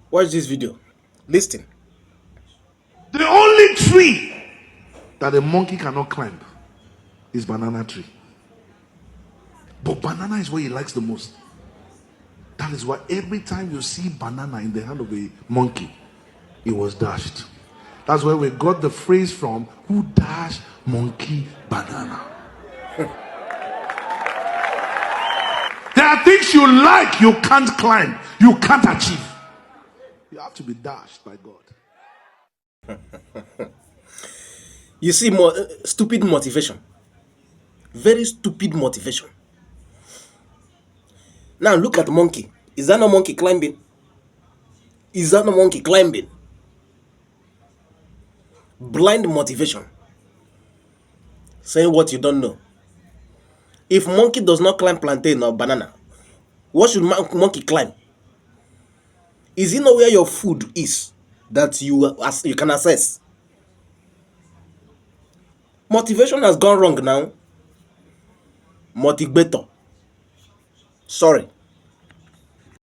Watch this video. Listen. The only tree that a monkey cannot climb is banana tree. But banana is what he likes the most. That is why every time you see banana in the hand of a monkey, it was dashed. That's where we got the phrase from, who dashed monkey banana. There are things you like, you can't climb, you can't achieve. You have to be dashed by God. You see, stupid motivation. Very stupid motivation. Now look at the monkey. Is that no monkey climbing? Is that no monkey climbing? Blind motivation. Saying what you don't know. If monkey does not climb plantain or banana, what should monkey climb? Is it not where your food is that you can access? Motivation has gone wrong now. Motivator. Sorry.